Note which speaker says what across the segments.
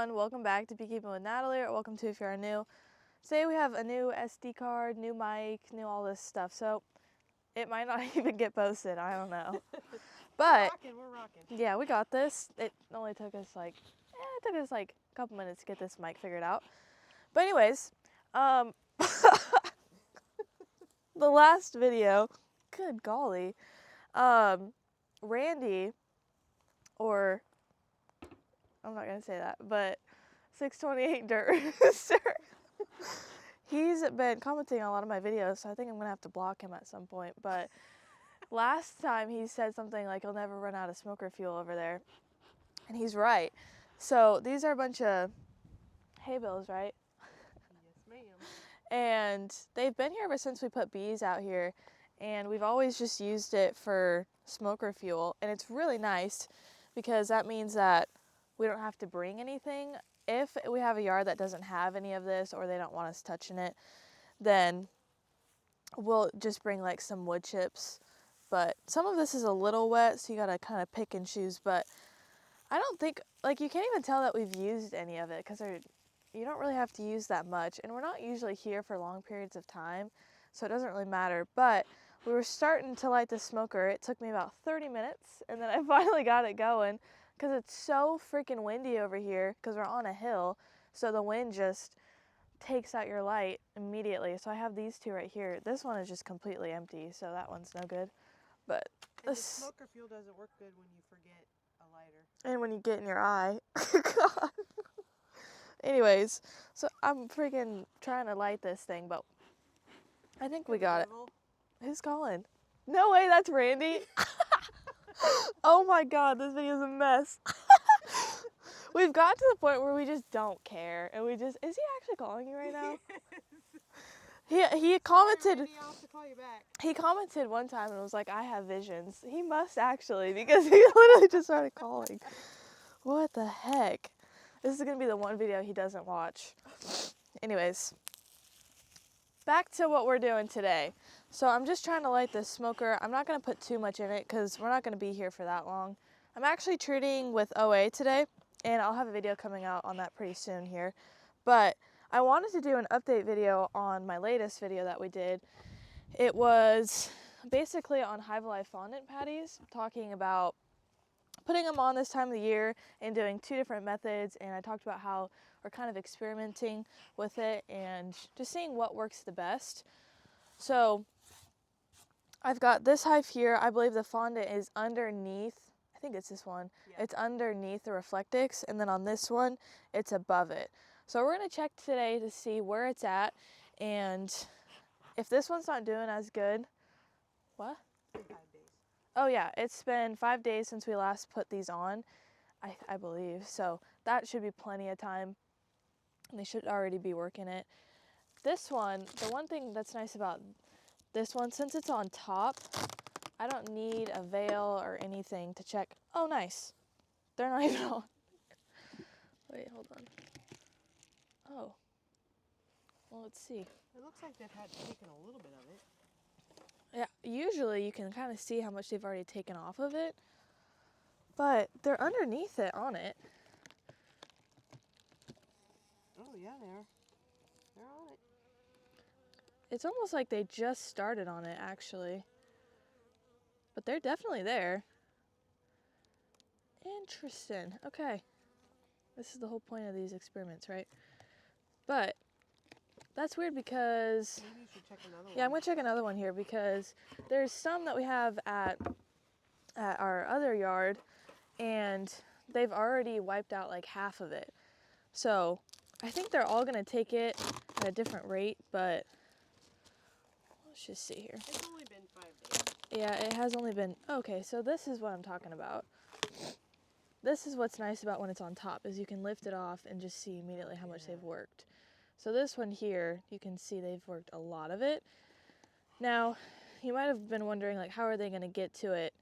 Speaker 1: everyone, welcome back to Beekeeping with Natalie, or welcome to if you're new. Today we have a new SD card, new mic, new all this stuff, so it might not even get posted, I don't know. But
Speaker 2: we're rocking.
Speaker 1: yeah, we got this. It only took us like a couple minutes to get this mic figured out. But anyways, the last video, good golly, Randy, or I'm not gonna say that, but 628 Dirt Rooster. He's been commenting on a lot of my videos, so I think I'm gonna have to block him at some point. But last time he said something like he'll never run out of smoker fuel over there, and he's right. So these are a bunch of hay bales, right?
Speaker 2: Yes, ma'am.
Speaker 1: And they've been here ever since we put bees out here, and we've always just used it for smoker fuel, and it's really nice because that means that we don't have to bring anything. If we have a yard that doesn't have any of this or they don't want us touching it, then we'll just bring like some wood chips. But some of this is a little wet, so you gotta kind of pick and choose. But I don't think, like, you can't even tell that we've used any of it because you don't really have to use that much. And we're not usually here for long periods of time, so it doesn't really matter. But we were starting to light the smoker. It took me about 30 minutes, and then I finally got it going because it's so freaking windy over here because we're on a hill. So the wind just takes out your light immediately. So I have these two right here. This one is just completely empty, so that one's no good. But
Speaker 2: And the smoker fuel doesn't work good when you forget a lighter.
Speaker 1: And when you get in your eye. God. Anyways, so I'm freaking trying to light this thing, but I think we got it. Who's calling? No way, that's Randy. Oh my God, this video's a mess. We've got to the point where we just don't care, and is he actually calling you right now? He commented.
Speaker 2: Randy, I'll have to call you back.
Speaker 1: He commented one time and was like, I have visions. He must actually, because he literally just started calling. What the heck? This is going to be the one video he doesn't watch. Anyways, back to what we're doing today. So I'm just trying to light this smoker. I'm not going to put too much in it because we're not going to be here for that long. I'm actually treating with OA today, and I'll have a video coming out on that pretty soon here. But I wanted to do an update video on my latest video that we did. It was basically on Hive Fondant patties, talking about putting them on this time of the year and doing two different methods, and I talked about how we're kind of experimenting with it and just seeing what works the best. So I've got this hive here. I believe the fondant is underneath, I think it's this one. Yeah. It's underneath the Reflectix, and then on this one, it's above it. So we're gonna check today to see where it's at, and if this one's not doing as good, what?
Speaker 2: 5 days.
Speaker 1: Oh yeah, it's been 5 days since we last put these on, I believe. So that should be plenty of time. And they should already be working it. This one, the one thing that's nice about this one, since it's on top, I don't need a veil or anything to check. Oh, nice. They're not even on. Wait, hold on. Oh. Well, let's see.
Speaker 2: It looks like they've had taken a little bit of it.
Speaker 1: Yeah, usually you can kind of see how much they've already taken off of it, but they're underneath it on it.
Speaker 2: Oh yeah, they are. They're on it.
Speaker 1: It's almost like they just started on it, actually, but they're definitely there. Interesting. Okay, this is the whole point of these experiments, right? But that's weird because
Speaker 2: maybe you should check another one.
Speaker 1: Yeah, I'm gonna check another one here because there's some that we have at our other yard, and they've already wiped out like half of it. So I think they're all gonna take it at a different rate, but let's just see here.
Speaker 2: It's only been 5 days.
Speaker 1: Yeah, it has only been, okay, so this is what I'm talking about. This is what's nice about when it's on top, is you can lift it off and just see immediately how much they've worked. So this one here, you can see they've worked a lot of it. Now, you might have been wondering, like, how are they gonna get to it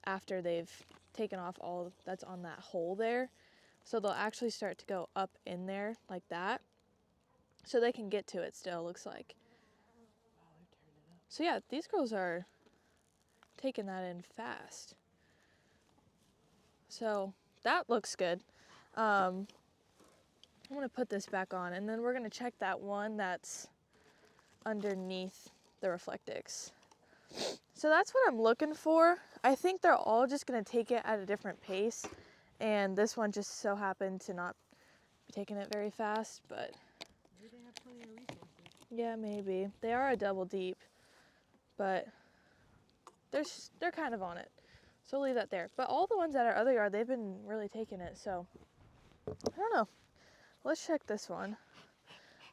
Speaker 1: after they've taken off all that's on that hole there? So they'll actually start to go up in there like that. So they can get to it still, looks like. So yeah, these girls are taking that in fast. So that looks good. I'm gonna put this back on, and then we're gonna check that one that's underneath the Reflectix. So that's what I'm looking for. I think they're all just gonna take it at a different pace, and this one just so happened to not be taking it very fast, but
Speaker 2: Maybe they have plenty of resources.
Speaker 1: yeah, maybe. They are a double deep, but they're kind of on it. So we'll leave that there. But all the ones at our other yard, they've been really taking it, so I don't know. Let's check this one.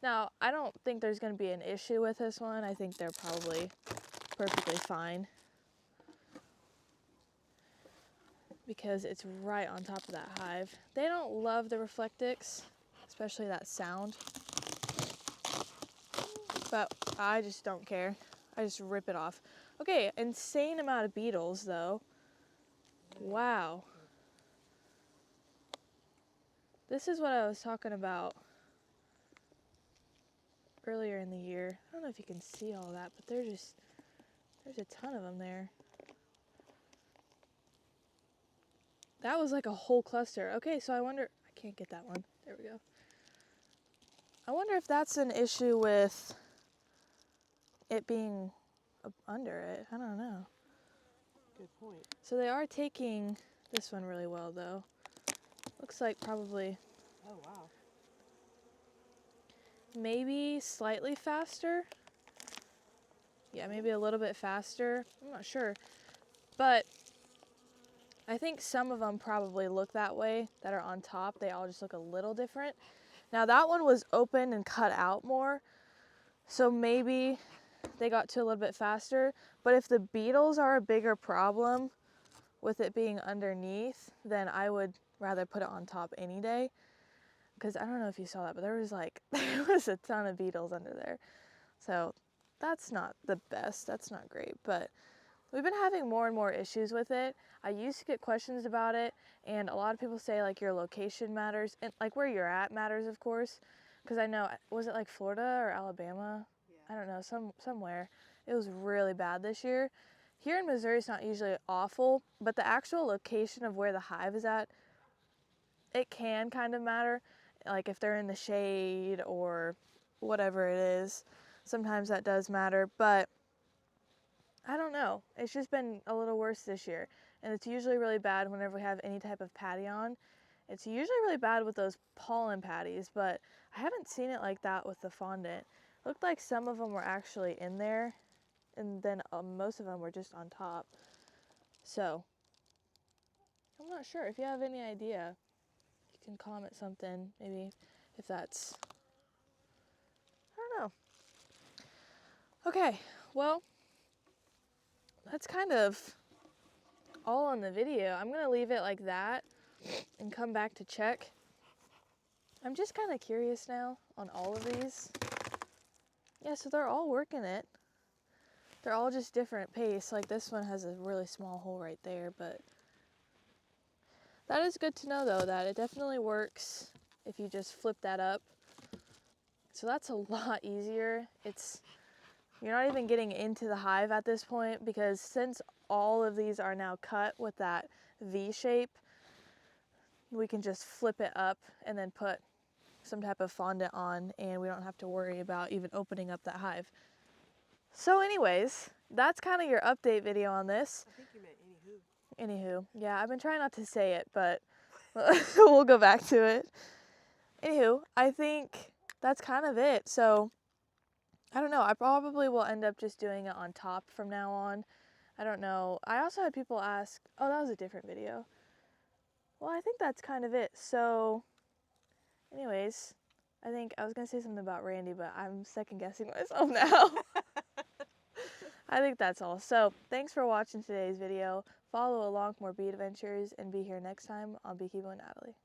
Speaker 1: Now, I don't think there's gonna be an issue with this one. I think they're probably perfectly fine because it's right on top of that hive. They don't love the Reflectix, especially that sound, but I just don't care. I just rip it off. Okay, insane amount of beetles though. Wow. This is what I was talking about earlier in the year. I don't know if you can see all that, but there's a ton of them there. That was like a whole cluster. Okay, so I wonder, I can't get that one. There we go. I wonder if that's an issue with it being under it. I don't know.
Speaker 2: Good point.
Speaker 1: So they are taking this one really well though. Looks like probably
Speaker 2: Oh, wow.
Speaker 1: maybe slightly faster. Yeah, maybe a little bit faster. I'm not sure. But I think some of them probably look that way that are on top. They all just look a little different. Now that one was open and cut out more, so maybe they got to a little bit faster. But if the beetles are a bigger problem with it being underneath, then I would rather put it on top any day. Because I don't know if you saw that, but there was a ton of beetles under there. So that's not the best, that's not great, but we've been having more and more issues with it. I used to get questions about it, and a lot of people say like your location matters, and like where you're at matters, of course. Because I know, was it like Florida or Alabama?
Speaker 2: Yeah.
Speaker 1: I don't know, somewhere. It was really bad this year. Here in Missouri, it's not usually awful, but the actual location of where the hive is at, it can kind of matter. Like if they're in the shade or whatever it is, sometimes that does matter, but I don't know. It's just been a little worse this year. And it's usually really bad whenever we have any type of patty on. It's usually really bad with those pollen patties, but I haven't seen it like that with the fondant. It looked like some of them were actually in there, and then most of them were just on top. So, I'm not sure. If you have any idea, you can comment something, maybe if that's, I don't know. Okay, well, that's kind of all on the video. I'm gonna leave it like that and come back to check. I'm just kind of curious now on all of these. Yeah, so they're all working it. They're all just different pace. Like this one has a really small hole right there, but that is good to know though, that it definitely works if you just flip that up. So that's a lot easier. You're not even getting into the hive at this point, because since all of these are now cut with that V shape, we can just flip it up and then put some type of fondant on, and we don't have to worry about even opening up that hive. So anyways, that's kind of your update video on this.
Speaker 2: I think you meant anywho.
Speaker 1: Anywho, yeah, I've been trying not to say it, but we'll go back to it. Anywho, I think that's kind of it. So I don't know, I probably will end up just doing it on top from now on. I don't know. I also had people ask, oh, that was a different video. Well, I think that's kind of it. So anyways, I think I was gonna say something about Randy, but I'm second guessing myself now. I think that's all. So thanks for watching today's video. Follow along for more bee adventures, and be here next time on Beekeeping with Natalie.